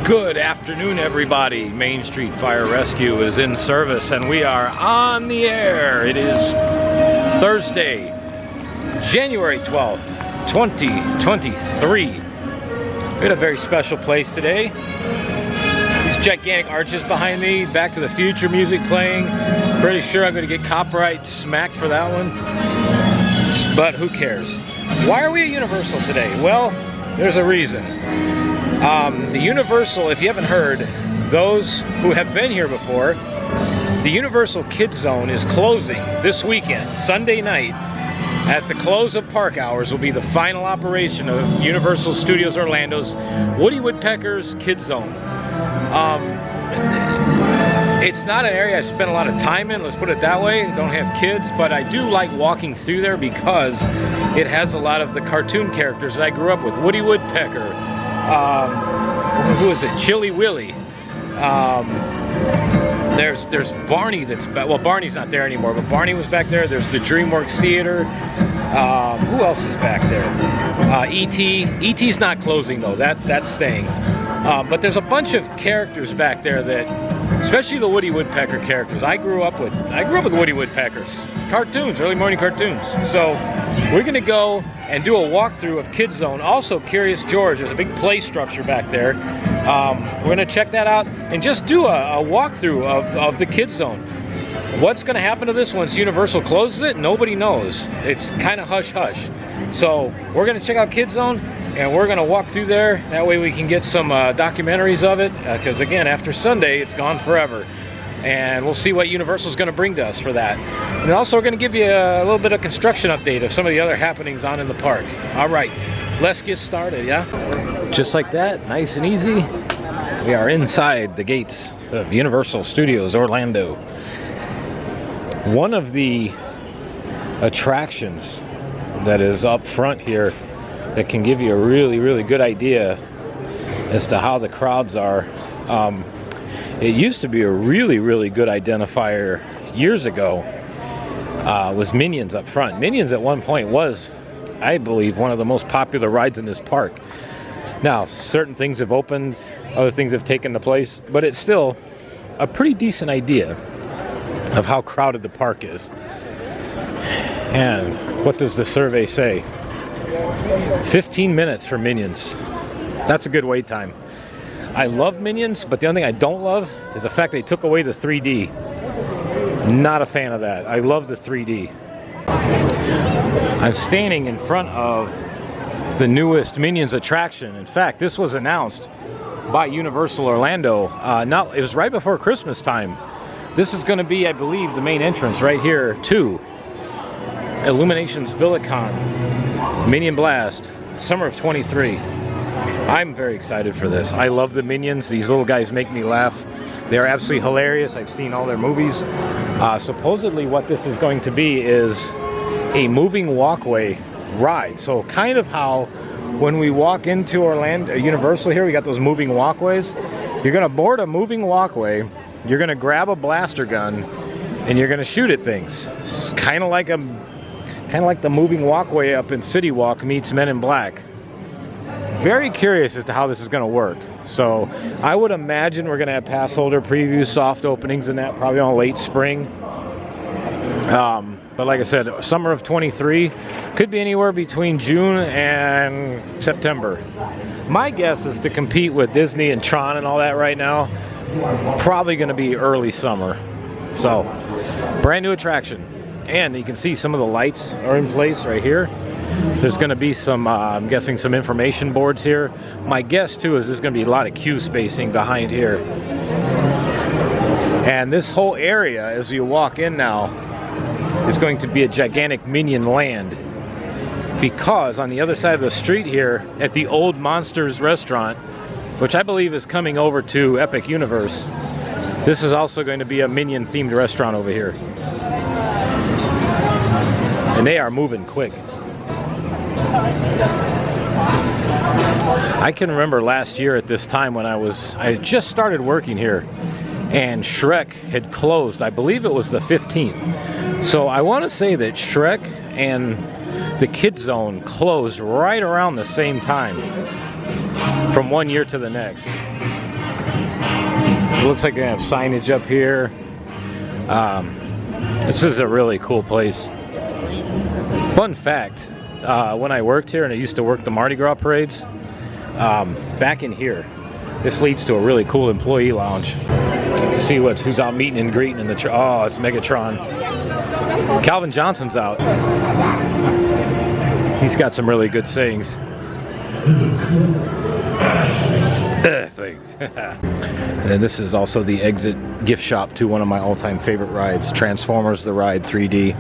Good afternoon, everybody. Main Street Fire Rescue is in service and we are on the air. It is Thursday, January 12th, 2023. We had a very special place today. These gigantic arches behind me, Back to the Future music playing. Pretty sure I'm going to get copyright smacked for that one, but who cares? Why are we at Universal today? Well, there's a reason. The Universal, if you haven't heard, those who have been here before, the Universal Kids Zone is closing this weekend, Sunday night. At the close of park hours will be the final operation of Universal Studios Orlando's Woody Woodpecker's Kids Zone. It's not an area I spend a lot of time in, let's put it that way. I don't have kids, but I do like walking through there because it has a lot of the cartoon characters that I grew up with. Woody Woodpecker, who is it? Chilly Willy. There's Barney that's back. Well, Barney's not there anymore, but Barney was back there. There's the DreamWorks Theater. Who else is back there? E.T. E.T.'s not closing though. That's staying. But there's a bunch of characters back there that, especially the Woody Woodpecker characters, I grew up with Woody Woodpeckers. Cartoons, early morning cartoons. So we're gonna go and do a walkthrough of Kids Zone. Also, Curious George, there's a big play structure back there. We're gonna check that out and just do a walkthrough of the Kids Zone. What's gonna happen to this once Universal closes it? Nobody knows. It's kind of hush-hush. So we're gonna check out Kids Zone and we're gonna walk through there. That way we can get some documentaries of it, because again, after Sunday, it's gone forever. And we'll see what Universal's gonna bring to us for that. And also we're gonna give you a little bit of construction update of some of the other happenings on in the park. All right, let's get started, yeah? Just like that, nice and easy, we are inside the gates of Universal Studios Orlando. One of the attractions that is up front here that can give you a really good idea as to how the crowds are. It used to be a really good identifier years ago, was Minions up front. Minions at one point was, I believe, one of the most popular rides in this park. Now, certain things have opened, other things have taken the place, but it's still a pretty decent idea of how crowded the park is. And what does the survey say? 15 minutes for Minions. That's a good wait time. I love Minions, but the only thing I don't love is the fact they took away the 3D. Not a fan of that. I love the 3D. I'm standing in front of the newest Minions attraction. In fact, this was announced by Universal Orlando. It was right before Christmas time. This is going to be, I believe, the main entrance right here to Illuminations VillaCon Minion Blast, summer of 23. I'm very excited for this. I love the Minions. These little guys make me laugh. They're absolutely hilarious. I've seen all their movies. Supposedly what this is going to be is a moving walkway ride. So kind of how when we walk into Orlando Universal here, we got those moving walkways. You're going to board a moving walkway. You're going to grab a blaster gun and you're going to shoot at things. It's kind of like the moving walkway up in City Walk meets Men in Black. Very curious as to how this is going to work. So I would imagine we're going to have pass holder previews, soft openings in that, probably on late spring. But like I said, summer of 23, could be anywhere between June and September. My guess is to compete with Disney and Tron and all that right now, probably going to be early summer. So brand new attraction. And you can see some of the lights are in place right here. There's going to be some, I'm guessing, some information boards here. My guess, too, is there's going to be a lot of queue spacing behind here. And this whole area, as you walk in now, is going to be a gigantic Minion land. Because on the other side of the street here, at the Old Monsters restaurant, which I believe is coming over to Epic Universe, this is also going to be a Minion-themed restaurant over here. And they are moving quick. I can remember last year at this time when I had just started working here and Shrek had closed. I believe it was the 15th. So I want to say that Shrek and the Kids Zone closed right around the same time from one year to the next. It looks like they have signage up here. This is a really cool place. Fun fact, when I worked here and I used to work the Mardi Gras parades, back in here, this leads to a really cool employee lounge. Let's see who's out meeting and greeting in the oh, it's Megatron. Calvin Johnson's out. He's got some really good sayings. Things. And then this is also the exit gift shop to one of my all-time favorite rides, Transformers the Ride 3D.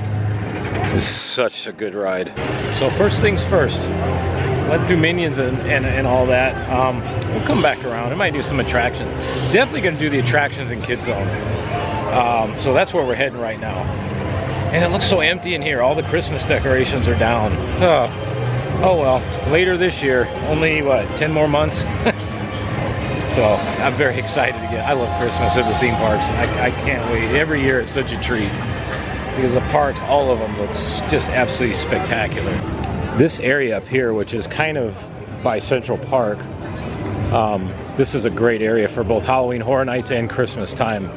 It's such a good ride. So first things first, went through Minions and all that. We'll come back around. I might do some attractions. Definitely going to do the attractions in Kids Zone. So that's where we're heading right now. And it looks so empty in here. All the Christmas decorations are down. Oh well, later this year. Only, what, 10 more months? So I'm very excited again. I love Christmas at the theme parks. I can't wait. Every year it's such a treat. Because the parks, all of them, looks just absolutely spectacular. This area up here, which is kind of by Central Park, this is a great area for both Halloween Horror Nights and Christmas time.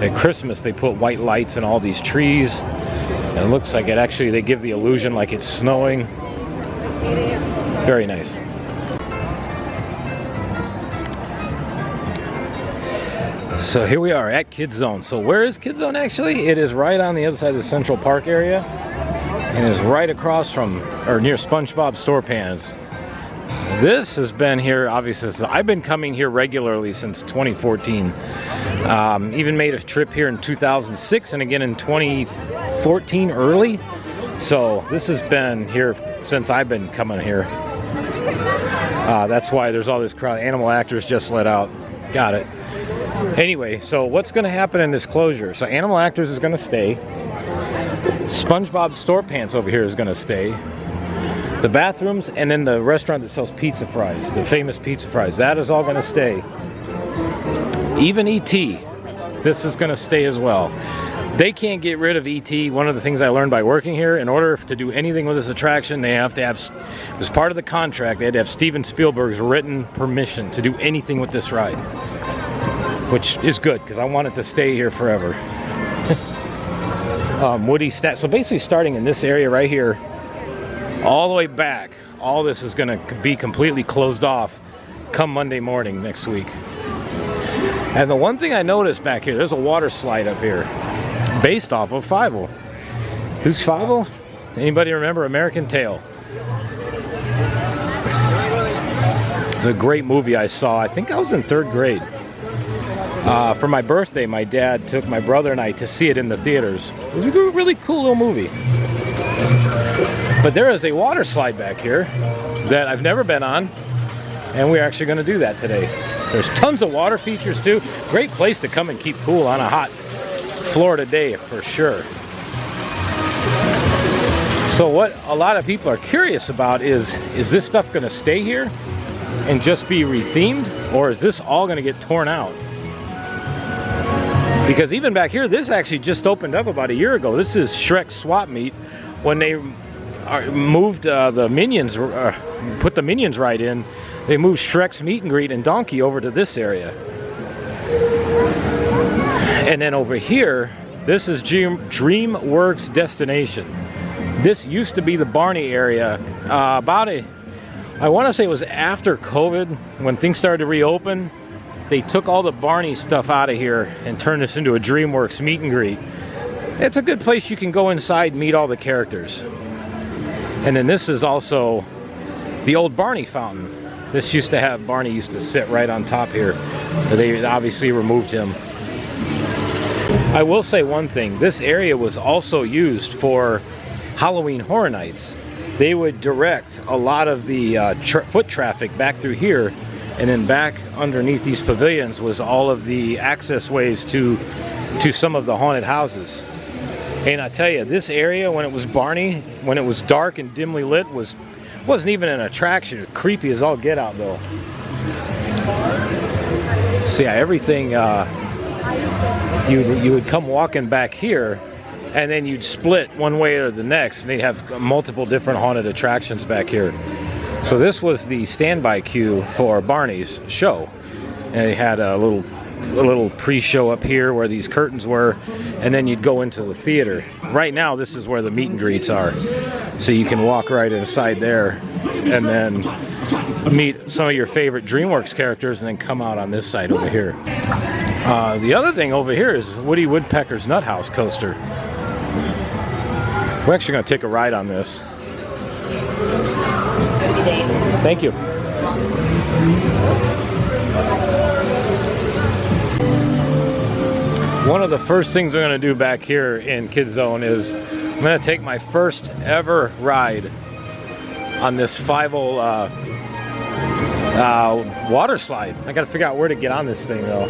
At Christmas, they put white lights in all these trees. And it looks like they give the illusion like it's snowing. Very nice. So here we are at Kids Zone. So where is Kids Zone actually? It is right on the other side of the Central Park area. And is right across from, or near SpongeBob StorePans. This has been here, obviously, I've been coming here regularly since 2014. Even made a trip here in 2006 and again in 2014 early. So this has been here since I've been coming here. That's why there's all this crowd. Animal Actors just let out. Got it. Anyway, so what's going to happen in this closure? So Animal Actors is going to stay. SpongeBob StorePants over here is going to stay. The bathrooms and then the restaurant that sells pizza fries, the famous pizza fries, that is all going to stay. Even E.T., this is going to stay as well. They can't get rid of E.T. One of the things I learned by working here, in order to do anything with this attraction, they have to have, as part of the contract, they had to have Steven Spielberg's written permission to do anything with this ride. Which is good, because I want it to stay here forever. So basically starting in this area right here, all the way back, all this is going to be completely closed off come Monday morning next week. And the one thing I noticed back here, there's a water slide up here, based off of Fievel. Who's Fievel? Anybody remember American Tail? The great movie I saw, I think I was in 3rd grade. For my birthday, my dad took my brother and I to see it in the theaters. It was a really cool little movie. But there is a water slide back here that I've never been on, and we're actually going to do that today. There's tons of water features too. Great place to come and keep cool on a hot Florida day for sure. So what a lot of people are curious about is this stuff going to stay here and just be rethemed, or is this all going to get torn out? Because even back here, this actually just opened up about a year ago. This is Shrek's Swap Meet. When they moved the Minions, put the Minions ride in, they moved Shrek's Meet and Greet and Donkey over to this area. And then over here, this is DreamWorks Destination. This used to be the Barney area. I want to say it was after COVID, when things started to reopen. They took all the Barney stuff out of here and turned this into a DreamWorks meet and greet. It's a good place you can go inside and meet all the characters. And then this is also the old Barney fountain. This used to have, Barney used to sit right on top here. They obviously removed him. I will say one thing, this area was also used for Halloween Horror Nights. They would direct a lot of the foot traffic back through here, and then back underneath these pavilions was all of the access ways to some of the haunted houses. And I tell you, this area, when it was Barney, when it was dark and dimly lit, wasn't even an attraction. It was creepy as all get out, though. So yeah, everything, you would come walking back here, and then you'd split one way or the next, and they'd have multiple different haunted attractions back here. So this was the standby queue for Barney's show. And they had a little pre-show up here where these curtains were, and then you'd go into the theater. Right now, this is where the meet and greets are. So you can walk right inside there and then meet some of your favorite DreamWorks characters and then come out on this side over here. The other thing over here is Woody Woodpecker's Nut House coaster. We're actually going to take a ride on this. Thank you. One of the first things we're going to do back here in Kids Zone is I'm going to take my first ever ride on this Fievel Waterslide. I got to figure out where to get on this thing though.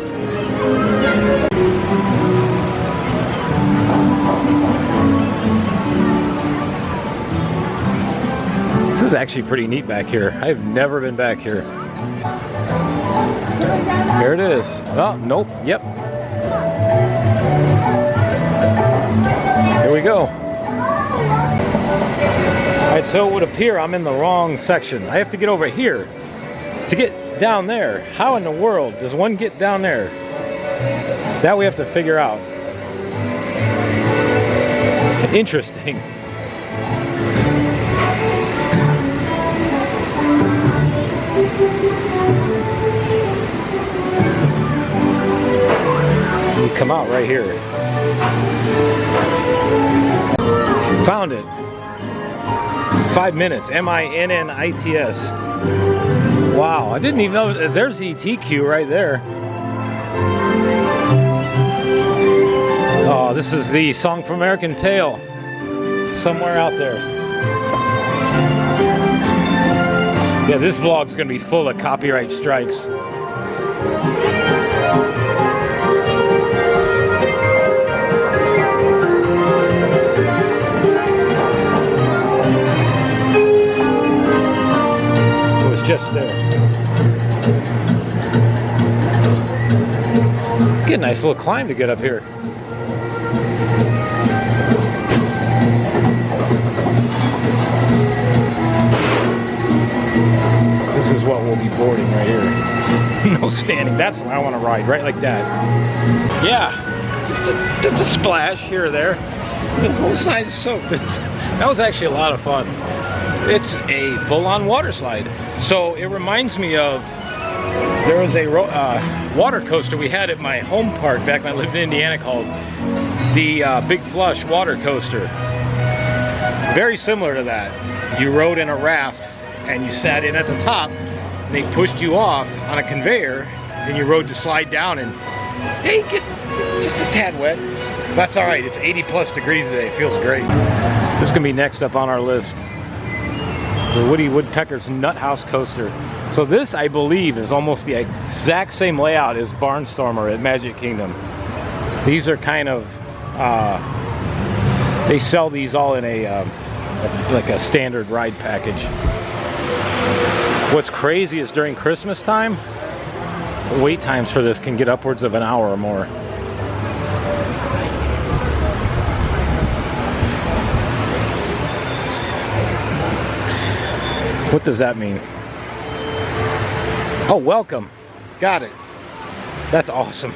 This is actually pretty neat back here. I've never been back here. Here it is. Oh, nope. Yep. Here we go. Alright, so it would appear I'm in the wrong section. I have to get over here to get down there. How in the world does one get down there? That we have to figure out. Interesting. You come out right here. Found it. 5 minutes. M-I-N-N-I-T-S. Wow, I didn't even know. There's the ETQ right there. Oh, this is the Song from American Tail. Somewhere out there. Yeah, this vlog's gonna be full of copyright strikes. Just there. Get a nice little climb to get up here. This is what we'll be boarding right here. No standing. That's what I want to ride, right like that. Yeah, just a splash here or there. The whole side's soaked. That was actually a lot of fun. It's a full-on water slide. So it reminds me of, there was a water coaster we had at my home park back when I lived in Indiana called the Big Flush water coaster. Very similar to that. You rode in a raft and you sat in at the top and they pushed you off on a conveyor and you rode to slide down and hey, get just a tad wet. That's all right. It's 80+ degrees today. It feels great. This is gonna be next up on our list. The Woody Woodpecker's Nut House coaster. So this, I believe, is almost the exact same layout as Barnstormer at Magic Kingdom. These are kind of, they sell these all in like a standard ride package. What's crazy is during Christmas time, the wait times for this can get upwards of an hour or more. What does that mean? Oh, welcome. Got it. That's awesome.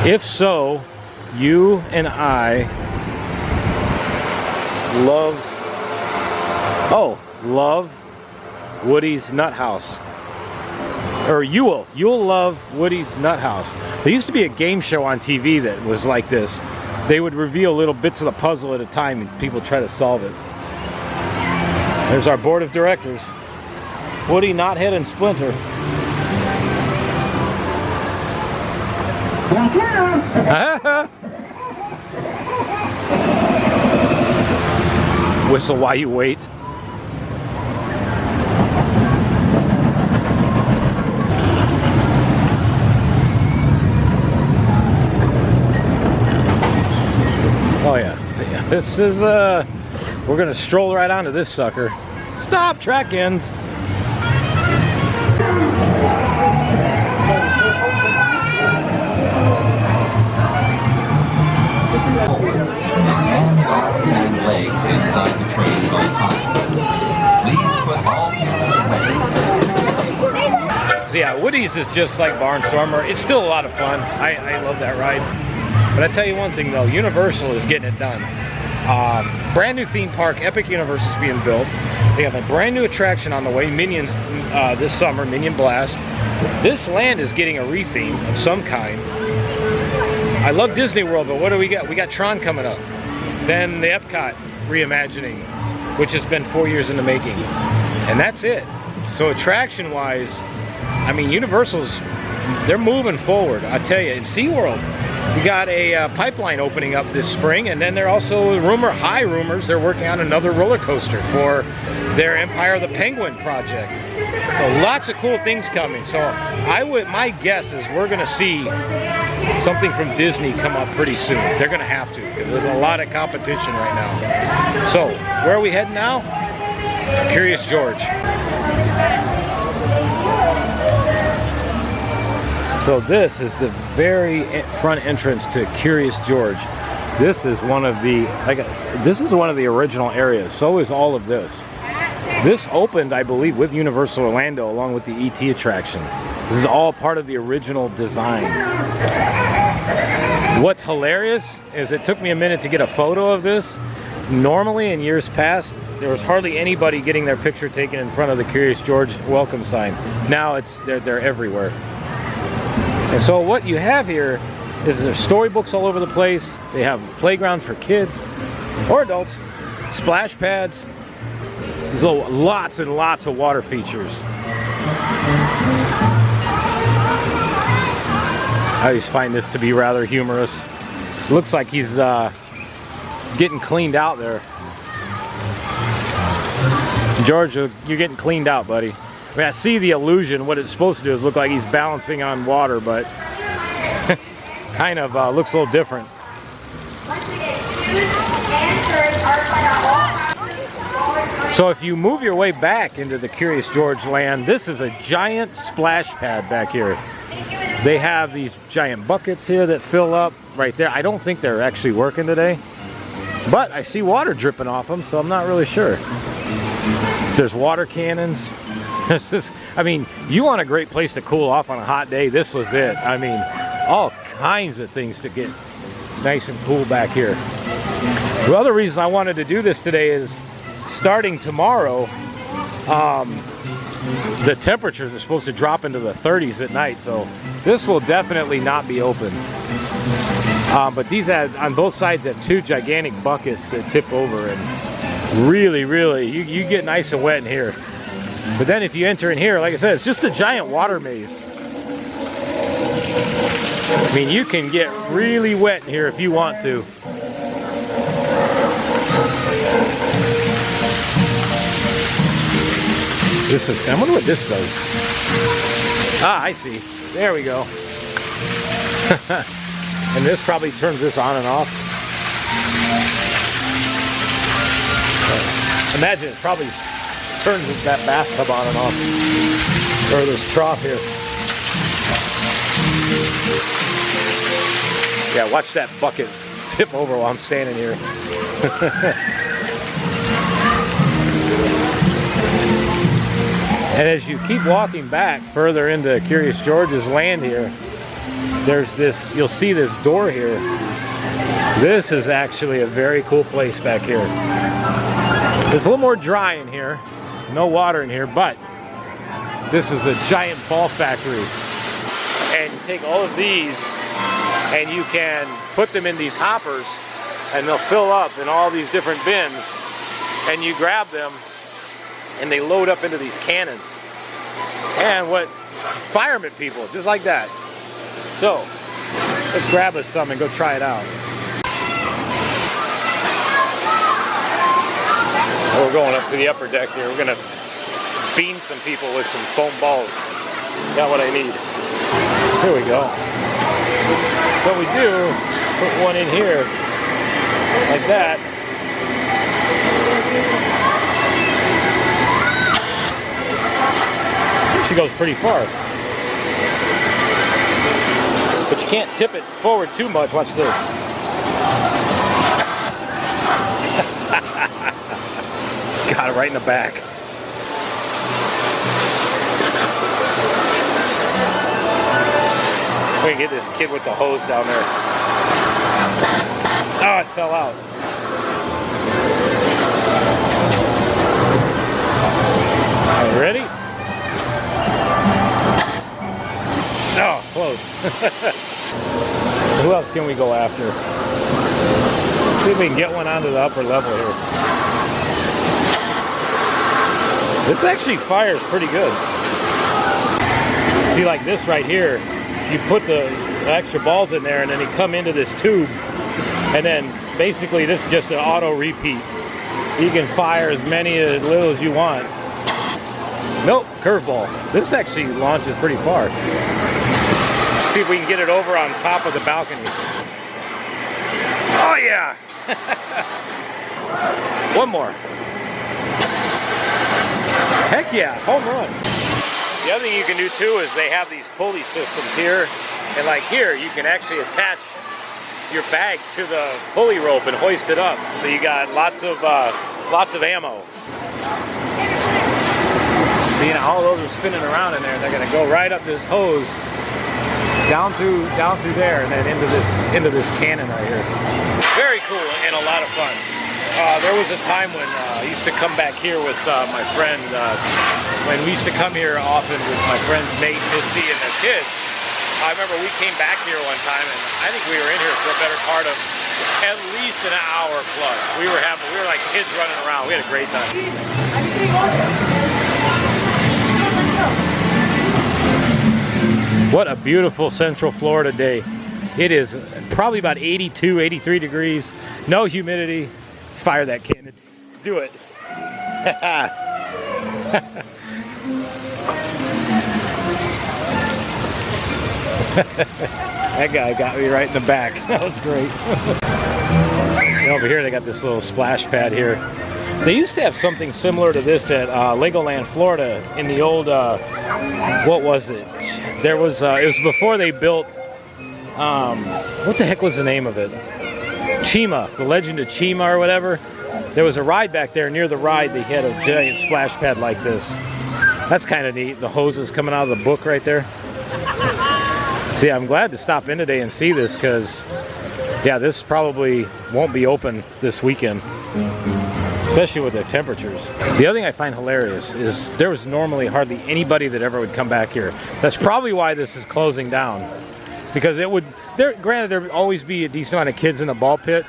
If so, you and I love Woody's Nut House. Or you'll love Woody's Nut House. There used to be a game show on TV that was like this. They would reveal little bits of the puzzle at a time and people try to solve it. There's our board of directors. Woody, Knothead, and Splinter. Whistle while you wait. Oh yeah, this is, we're gonna stroll right onto this sucker. Stop, track ends. inside the train at all times. Please put all pupils away. So yeah, Woody's is just like Barnstormer. It's still a lot of fun. I love that ride. But I tell you one thing though, Universal is getting it done. Brand new theme park, Epic Universe is being built. They have a brand new attraction on the way, Minions, this summer, Minion Blast. This land is getting a retheme of some kind. I love Disney World, but what do we got? We got Tron coming up. Then the Epcot reimagining, which has been 4 years in the making. And that's it. So attraction-wise, I mean, Universal's, they're moving forward. I tell you, in SeaWorld, we got a pipeline opening up this spring, and then they're also high rumors they're working on another roller coaster for their Empire of the Penguin project. So lots of cool things coming. So my guess is we're gonna see something from Disney come up pretty soon. They're gonna have to, because there's a lot of competition right now. So where are we heading now? Curious George. So this is the very front entrance to Curious George. This is one of the, this is one of the original areas. So is all of this. This opened, I believe, with Universal Orlando along with the ET attraction. This is all part of the original design. What's hilarious is it took me a minute to get a photo of this. Normally in years past, there was hardly anybody getting their picture taken in front of the Curious George welcome sign. Now they're everywhere. And so what you have here is there's storybooks all over the place. They have a playground for kids or adults, splash pads. There's lots and lots of water features. I always find this to be rather humorous. Looks like he's getting cleaned out there. George, you're getting cleaned out, buddy. I mean, I see the illusion. What it's supposed to do is look like he's balancing on water, but kind of looks a little different. So if you move your way back into the Curious George land, this is a giant splash pad back here. They have these giant buckets here that fill up right there. I don't think they're actually working today, but I see water dripping off them, so I'm not really sure. There's water cannons. I mean, you want a great place to cool off on a hot day, this was it. I mean, all kinds of things to get nice and cool back here. The other reason I wanted to do this today is starting tomorrow, the temperatures are supposed to drop into the 30s at night, so this will definitely not be open. But these on both sides have two gigantic buckets that tip over, and really, you get nice and wet in here. But then if you enter in here, like I said, it's just a giant water maze. I mean, you can get really wet in here if you want to. This is, I wonder what this does. Ah, I see. There we go. And this probably turns this on and off. Imagine it probably turns that bathtub on and off, or this trough here. Yeah, watch that bucket tip over while I'm standing here. And as you keep walking back further into Curious George's land here, there's this, you'll see this door here. This is actually a very cool place back here. It's a little more dry in here. No water in here, but this is a giant ball factory. And you take all of these and you can put them in these hoppers and they'll fill up in all these different bins, and you grab them and they load up into these cannons. And what firemen people, just like that. So let's grab us some and go try it out. So we're going up to the upper deck here. We're gonna bean some people with some foam balls. Got what I need. Here we go. So we do put one in here like that. She goes pretty far. But you can't tip it forward too much. Watch this. right in the back. We can get this kid with the hose down there. Oh, it fell out. Are you ready? Oh, close. Who else can we go after? See if we can get one onto the upper level here. This actually fires pretty good. See, like this right here, you put the extra balls in there and then you come into this tube, and then basically this is just an auto repeat. You can fire as many as little as you want. Nope, curveball. This actually launches pretty far. See if we can get it over on top of the balcony. Oh yeah! One more. Heck yeah, home run. The other thing you can do too is they have these pulley systems here, and like here you can actually attach your bag to the pulley rope and hoist it up. So you got lots of ammo. See, now all those are spinning around in there. They're gonna go right up this hose, down through there, and then into this cannon right here. Very cool and a lot of fun. There was a time when I used to come back here with my friend, when we used to come here often with my friends Nate, Missy, and their kids. I remember we came back here one time, and I think we were in here for a better part of at least an hour plus. We were like kids running around. We had a great time. What a beautiful Central Florida day. It is probably about 82, 83 degrees, no humidity. Fire that cannon. Do it. That guy got me right in the back. That was great. Over here they got this little splash pad here. They used to have something similar to this at Legoland, Florida in the old, what was it? There was, it was before they built, what the heck was the name of it? Chima, the Legend of Chima or whatever. There was a ride back there. Near the ride, they had a giant splash pad like this. That's kind of neat. The hoses coming out of the book right there. See, I'm glad to stop in today and see this because, yeah, this probably won't be open this weekend, especially with the temperatures. The other thing I find hilarious is there was normally hardly anybody that ever would come back here. That's probably why this is closing down, because it would, granted there would always be a decent amount of kids in the ball pit,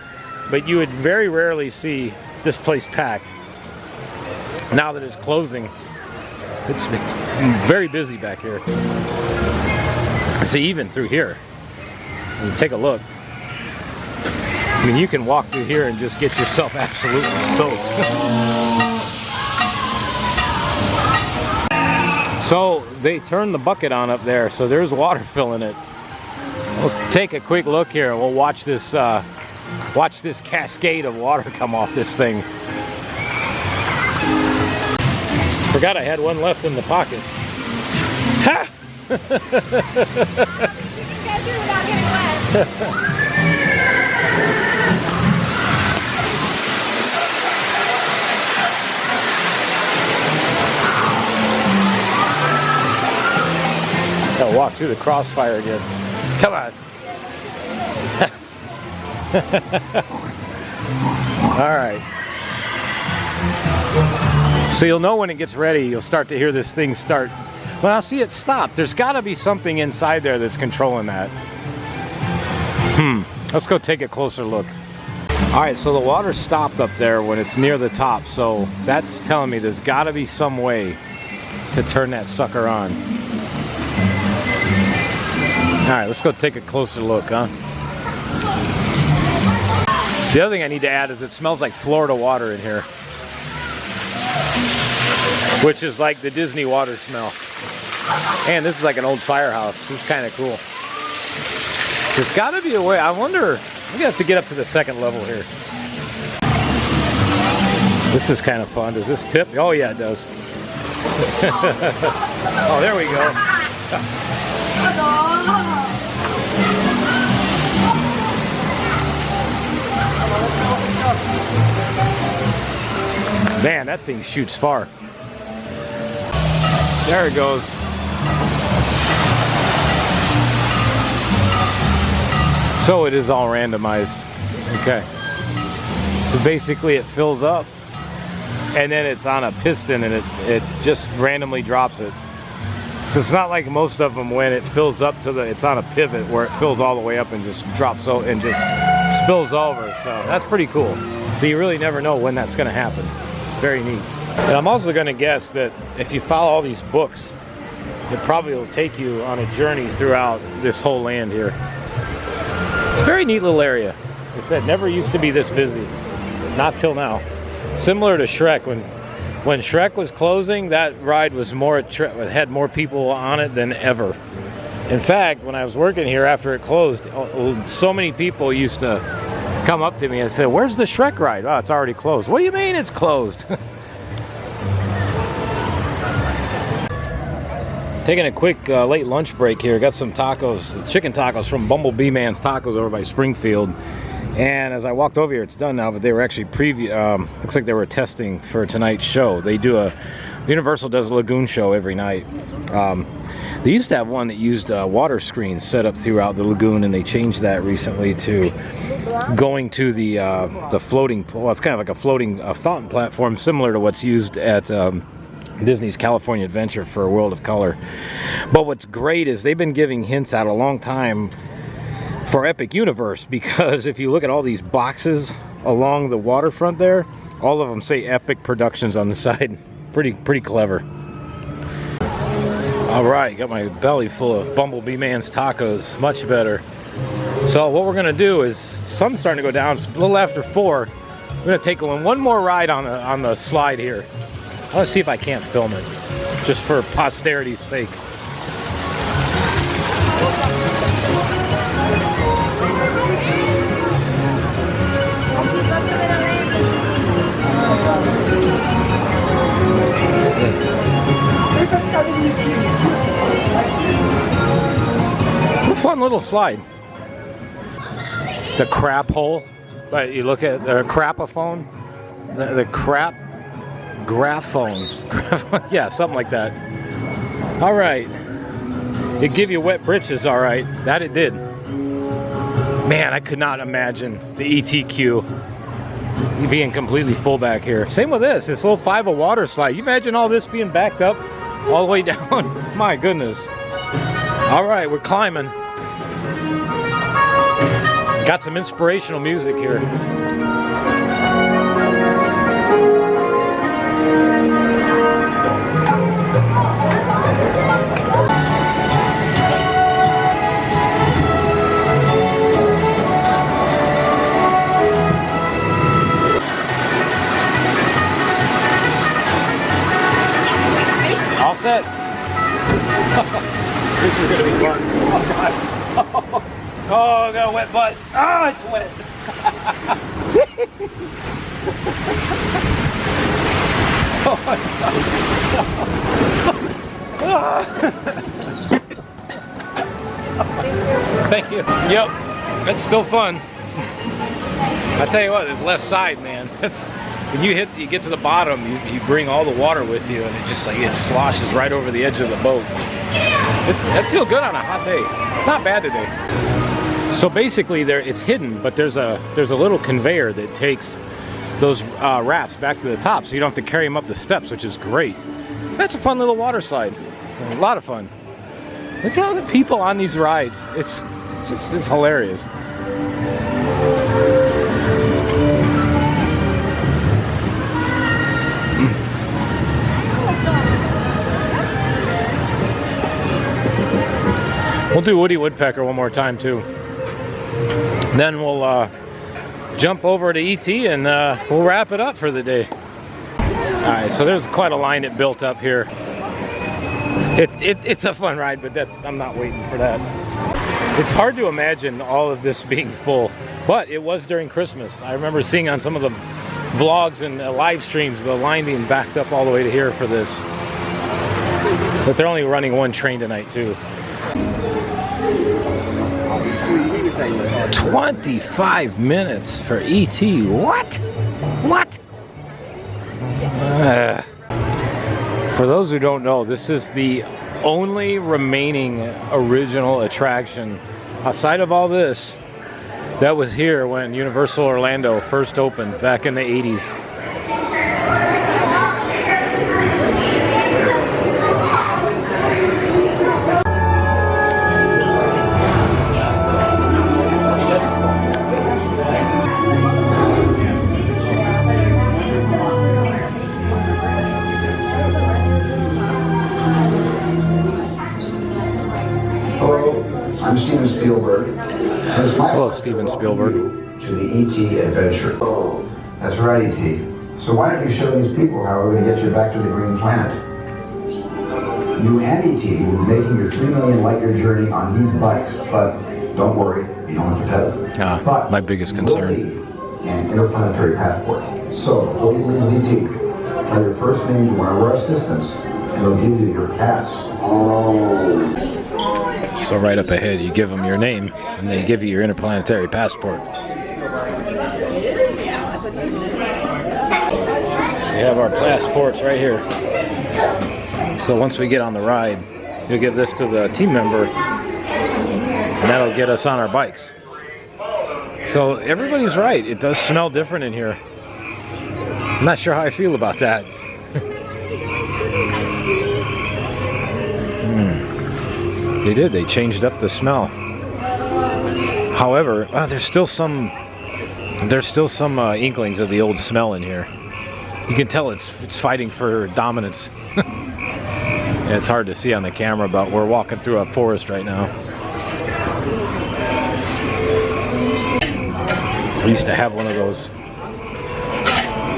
but you would very rarely see this place packed. Now that it's closing, it's very busy back here. See, even through here, when you take a look, I mean, you can walk through here and just get yourself absolutely soaked. So they turned the bucket on up there, so there's water filling it. We'll take a quick look here and we'll watch this cascade of water come off this thing. Forgot I had one left in the pocket. Ha! You guys do without getting wet. Gotta walk through the crossfire again. Come on. All right. So you'll know when it gets ready, you'll start to hear this thing start. Well, see it stop. There's got to be something inside there that's controlling that. Let's go take a closer look. All right, so the water stopped up there when it's near the top, so that's telling me there's got to be some way to turn that sucker on. All right, let's go take a closer look, huh? The other thing I need to add is it smells like Florida water in here, which is like the Disney water smell. And this is like an old firehouse. This is kind of cool. There's got to be a way. I wonder, I'm gonna have to get up to the second level here. This is kind of fun. Does this tip? Oh yeah, it does. Oh, there we go. Man, that thing shoots far. There it goes. So it is all randomized. Okay. So basically it fills up and then it's on a piston and it just randomly drops it. So it's not like most of them when it fills up to it's on a pivot where it fills all the way up and just drops out and just spills over. So that's pretty cool. So you really never know when that's going to happen. Very neat. And I'm also going to guess that if you follow all these books, it probably will take you on a journey throughout this whole land here. It's a very neat little area. Like I said, never used to be this busy. Not till now. Similar to Shrek. When Shrek was closing, that ride was had more people on it than ever. In fact, when I was working here after it closed, so many people used to come up to me and say, "Where's the Shrek ride?" "Oh, it's already closed." "What do you mean it's closed?" Taking a quick late lunch break here. Got some tacos, chicken tacos from Bumblebee Man's Tacos over by Springfield. And as I walked over here, it's done now, but they were actually looks like they were testing for tonight's show. They do Universal does a lagoon show every night. They used to have one that used water screens set up throughout the lagoon, and they changed that recently to going to the floating, well, it's kind of like a floating fountain platform similar to what's used at Disney's California Adventure for World of Color. But what's great is they've been giving hints out a long time for Epic Universe, because if you look at all these boxes along the waterfront there, all of them say Epic Productions on the side. Pretty clever. All right, got my belly full of Bumblebee Man's Tacos. Much better. So what we're gonna do is, sun's starting to go down. It's a little after 4. We're gonna take one more ride on the slide here. I want to see if I can't film it, just for posterity's sake. A fun little slide. The crap hole. But you look at the crapophone, the crap. Graphone. Yeah, something like that. All right. It give you wet britches, all right. That it did. Man, I could not imagine the ETQ being completely full back here. Same with this. This little Fievel Waterslide. You imagine all this being backed up all the way down? My goodness. All right, we're climbing. Got some inspirational music here. All set. This is gonna be fun. Oh God. Oh, I got a wet butt. Oh, it's wet. Oh my God. Thank you. Yep, that's still fun. I tell you what, this left side, man. When you get to the bottom, you bring all the water with you, and it sloshes right over the edge of the boat. That feels good on a hot day. It's not bad today. So basically, it's hidden, but there's a little conveyor that takes those rafts back to the top, so you don't have to carry them up the steps, which is great. That's a fun little water slide. It's a lot of fun. Look at all the people on these rides. It's hilarious. We'll do Woody Woodpecker one more time too. Then we'll jump over to ET and we'll wrap it up for the day. All right, so there's quite a line that built up here. It's a fun ride, but I'm not waiting for that. It's hard to imagine all of this being full, but it was during Christmas. I remember seeing on some of the vlogs and live streams the line being backed up all the way to here for this. But they're only running one train tonight too. 25 minutes for ET. What? For those who don't know, this is the only remaining original attraction outside of all this that was here when Universal Orlando first opened back in the 80s. I'm Steven Spielberg. Hello, Steven Spielberg. To the E.T. adventure. Oh, that's right, E.T. So why don't you show these people how we're going to get you back to the Green Planet? You and E.T. will be making your 3 million light-year journey on these bikes, but don't worry, you don't have to pedal. But my biggest concern. An interplanetary passport. So before you leave with E.T., tell your first name to one of our assistants, and they'll give you your pass. Oh. So right up ahead, you give them your name, and they give you your interplanetary passport. We have our passports right here. So once we get on the ride, you'll give this to the team member, and that'll get us on our bikes. So everybody's right. It does smell different in here. I'm not sure how I feel about that. They did. They changed up the smell. However, there's still some inklings of the old smell in here. You can tell it's fighting for dominance. Yeah, it's hard to see on the camera, but we're walking through a forest right now. I used to have one of those.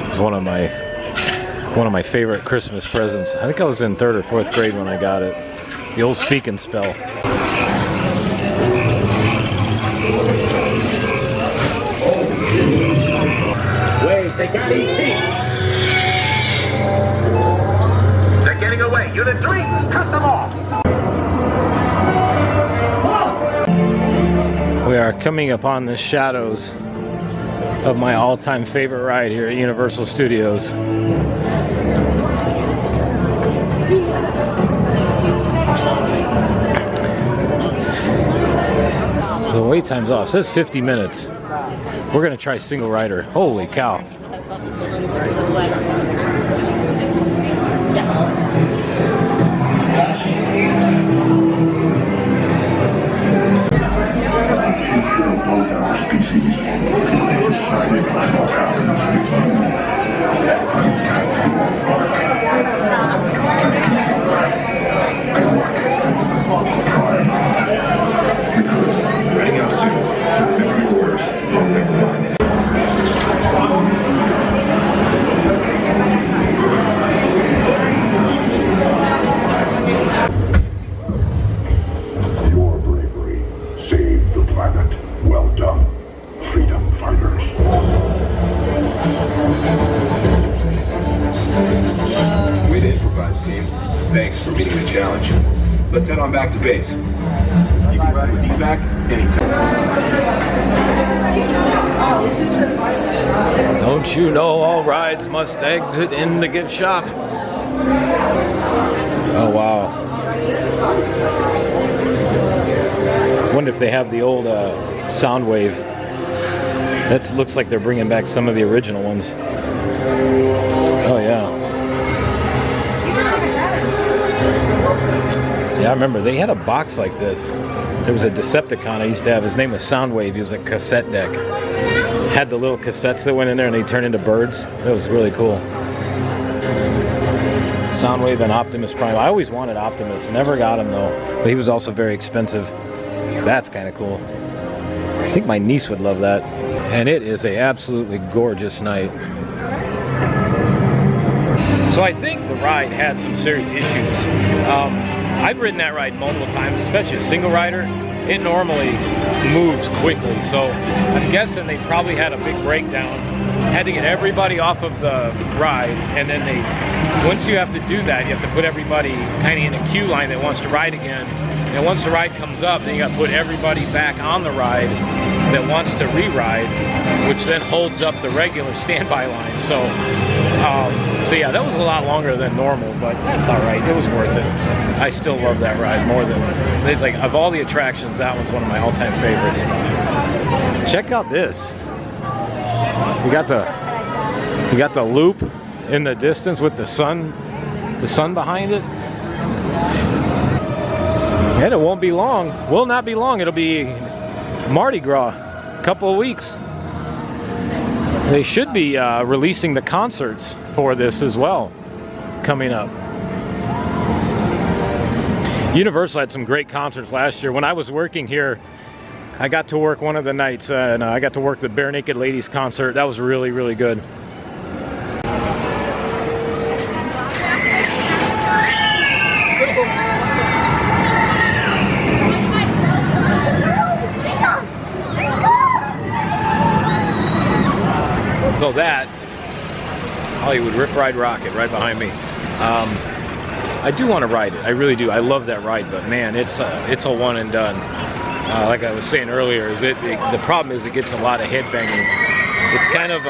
It's one of my favorite Christmas presents. I think I was in 3rd or 4th grade when I got it. The old speak and spell. Wait, they got ET. They're getting away. Unit 3, cut them off. We are coming upon the shadows of my all-time favorite ride here at Universal Studios. The wait time's off. It says 50 minutes. We're gonna try single rider. Holy cow. The future of both our species can be decided by what happens with you. Contact Fievel Waterslide. Contact each other. Good luck. Try not. Because running out soon, so never yours. Rolling line. Your bravery saved the planet. Well done, freedom fighters. Way to improvise, team. Thanks for meeting the challenge. Let's head on back to base. You can ride with evac anytime. Don't you know all rides must exit in the gift shop? Oh wow. Wonder if they have the old Soundwave. That looks like they're bringing back some of the original ones. Oh yeah. Yeah, I remember they had a box like this. There was a Decepticon I used to have. His name was Soundwave. He was a cassette deck. Had the little cassettes that went in there and they turned into birds. That was really cool. Soundwave and Optimus Prime. I always wanted Optimus. Never got him though. But he was also very expensive. That's kind of cool. I think my niece would love that. And it is a absolutely gorgeous night. So I think the ride had some serious issues. I've ridden that ride multiple times, especially a single rider. It normally moves quickly, so I'm guessing they probably had a big breakdown. Had to get everybody off of the ride, and then once you have to do that, you have to put everybody kind of in a queue line that wants to ride again, And once the ride comes up, then you got to put everybody back on the ride that wants to re-ride, which then holds up the regular standby line. So yeah, that was a lot longer than normal, but that's all right. It was worth it. I still love that ride more than, it's like, of all the attractions, that one's one of my all-time favorites. Check out this. You got the loop in the distance with the sun behind it. And it won't be long. Will not be long. It'll be Mardi Gras, a couple of weeks. They should be releasing the concerts for this as well coming up. Universal had some great concerts last year. When I was working here, I got to work one of the nights, and I got to work the Bare Naked Ladies concert. That was really, really good. So that, Hollywood Rip Ride Rocket right behind me. I do want to ride it. I really do. I love that ride, but man, it's a one and done. Like I was saying earlier, the problem is it gets a lot of headbanging. It's kind of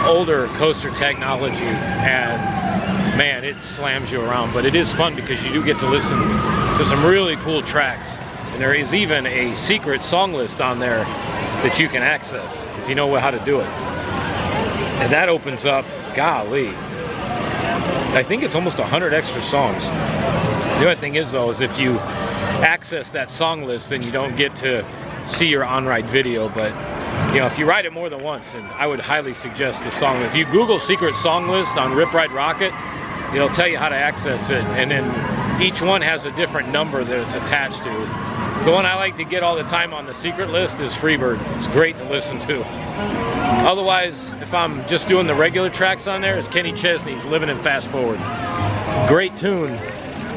older coaster technology, and man, it slams you around. But it is fun because you do get to listen to some really cool tracks, and there is even a secret song list on there that you can access if you know how to do it. And that opens up, golly, I think it's almost 100 extra songs. The only thing is though, is if you access that song list, then you don't get to see your on-ride video. But you know, if you ride it more than once, then I would highly suggest the song. If you Google secret song list on Rip Ride Rocket, it'll tell you how to access it, and then each one has a different number that it's attached to. The one I like to get all the time on the secret list is Freebird. It's great to listen to. Otherwise, if I'm just doing the regular tracks on there, it's Kenny Chesney's Living in Fast Forward. Great tune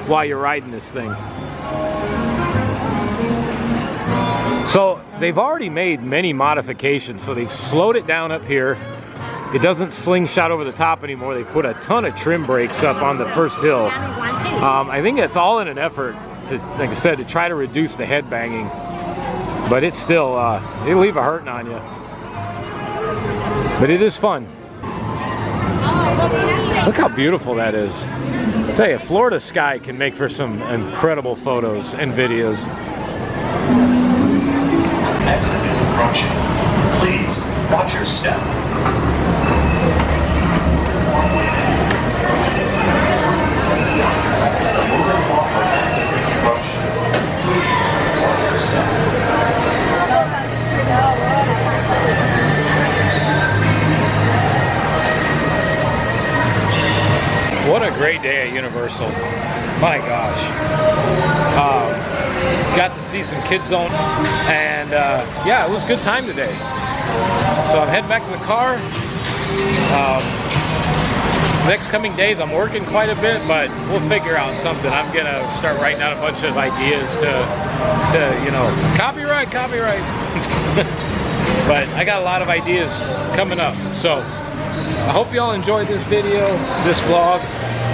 while you're riding this thing. So they've already made many modifications. So they've slowed it down up here. It doesn't slingshot over the top anymore. They've put a ton of trim brakes up on the first hill. I think it's all in an effort to, like I said, to try to reduce the headbanging. But it's still, it'll leave a hurting on you. But it is fun. Look how beautiful that is. I tell you, Florida sky can make for some incredible photos and videos. Exit is approaching. Please, watch your step. The moving forward exit is approaching. Please, watch your step. What a great day at Universal. My gosh. Got to see some Kids Zone, and yeah, it was a good time today. So I'm heading back to the car. Next coming days I'm working quite a bit, but we'll figure out something. I'm gonna start writing out a bunch of ideas to you know, copyright. But I got a lot of ideas coming up. So I hope you all enjoyed this video, this vlog.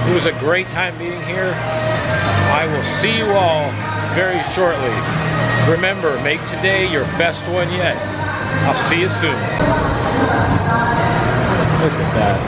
It was a great time being here. I will see you all very shortly. Remember, make today your best one yet. I'll see you soon. Look at that.